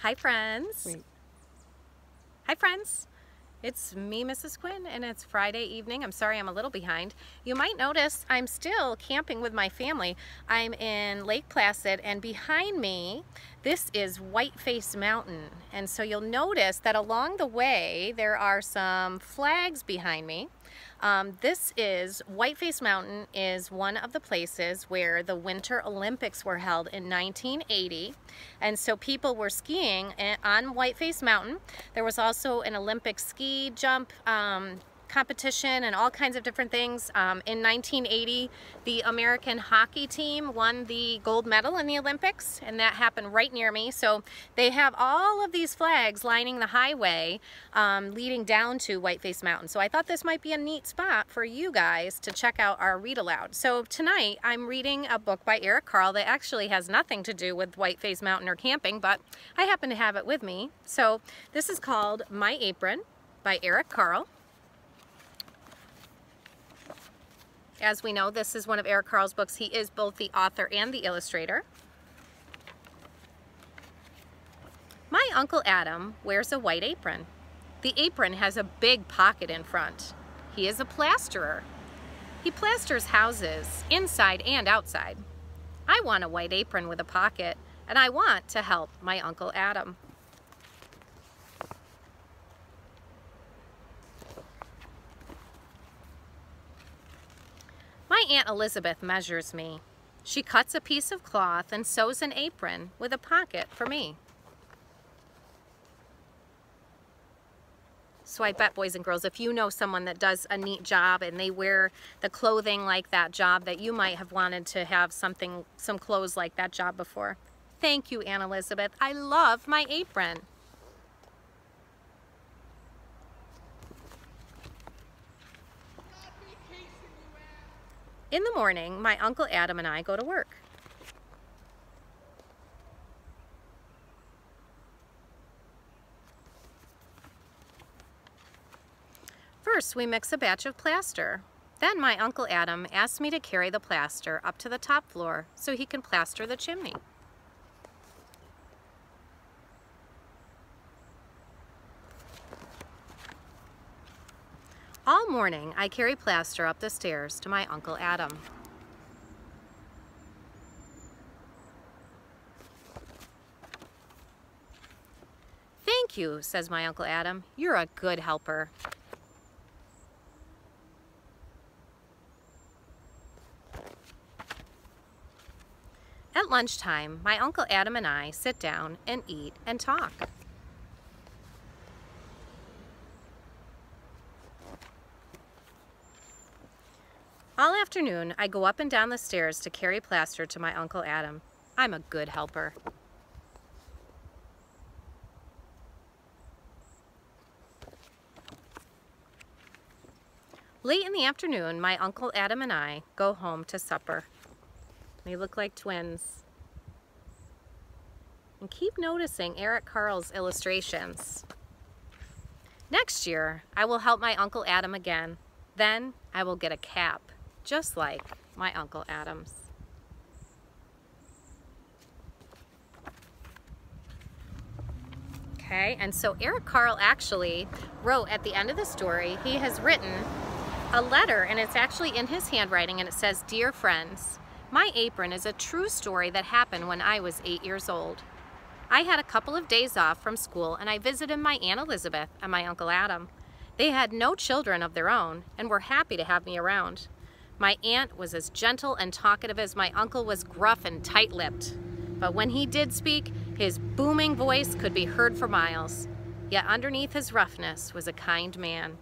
Hi friends. Wait. Hi friends. It's me, Mrs. Quinn, and it's Friday evening. I'm sorry I'm a little behind. You might notice I'm still camping with my family. I'm in Lake Placid, and behind me, this is Whiteface Mountain. And so you'll notice that along the way, there are some flags behind me. This is Whiteface Mountain is one of the places where the Winter Olympics were held in 1980. And so people were skiing on Whiteface Mountain. There was also an Olympic ski jump competition and all kinds of different things. In 1980, the American hockey team won the gold medal in the Olympics, and that happened right near me. So they have all of these flags lining the highway leading down to Whiteface Mountain. So I thought this might be a neat spot for you guys to check out our read aloud. So tonight I'm reading a book by Carle that actually has nothing to do with Whiteface Mountain or camping, but I happen to have it with me. So this is called My Apron by Carle. As we know, this is one of Carle's books. He is both the author and the illustrator. My Uncle Adam wears a white apron. The apron has a big pocket in front. He is a plasterer. He plasters houses, inside and outside. I want a white apron with a pocket, and I want to help my Uncle Adam. My Aunt Elizabeth measures me. She cuts a piece of cloth and sews an apron with a pocket for me. So I bet, boys and girls, if you know someone that does a neat job and they wear the clothing like that job, that you might have wanted to have some clothes like that job before. Thank you, Aunt Elizabeth. I love my apron. In the morning, my Uncle Adam and I go to work. First, we mix a batch of plaster. Then my Uncle Adam asks me to carry the plaster up to the top floor so he can plaster the chimney. All morning, I carry plaster up the stairs to my Uncle Adam. Thank you, says my Uncle Adam. You're a good helper. At lunchtime, my Uncle Adam and I sit down and eat and talk. All afternoon, I go up and down the stairs to carry plaster to my Uncle Adam. I'm a good helper. Late in the afternoon, my Uncle Adam and I go home to supper. They look like twins. And keep noticing Carle's illustrations. Next year, I will help my Uncle Adam again. Then I will get a cap, just like my Uncle Adam's. Okay, and so Carle actually wrote at the end of the story, he has written a letter, and it's actually in his handwriting, and it says, "Dear friends, my apron is a true story that happened when I was 8 years old. I had a couple of days off from school, and I visited my Aunt Elizabeth and my Uncle Adam. They had no children of their own and were happy to have me around. My aunt was as gentle and talkative as my uncle was gruff and tight-lipped. But when he did speak, his booming voice could be heard for miles. Yet underneath his roughness was a kind man.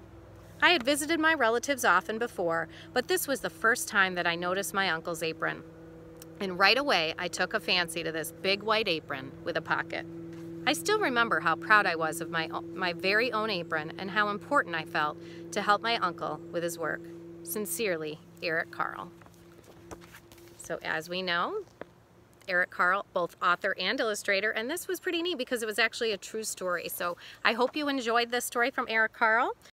I had visited my relatives often before, but this was the first time that I noticed my uncle's apron. And right away, I took a fancy to this big white apron with a pocket. I still remember how proud I was of my very own apron and how important I felt to help my uncle with his work. Sincerely, Carle." So as we know, Carle, both author and illustrator, and this was pretty neat because it was actually a true story. So I hope you enjoyed this story from Carle.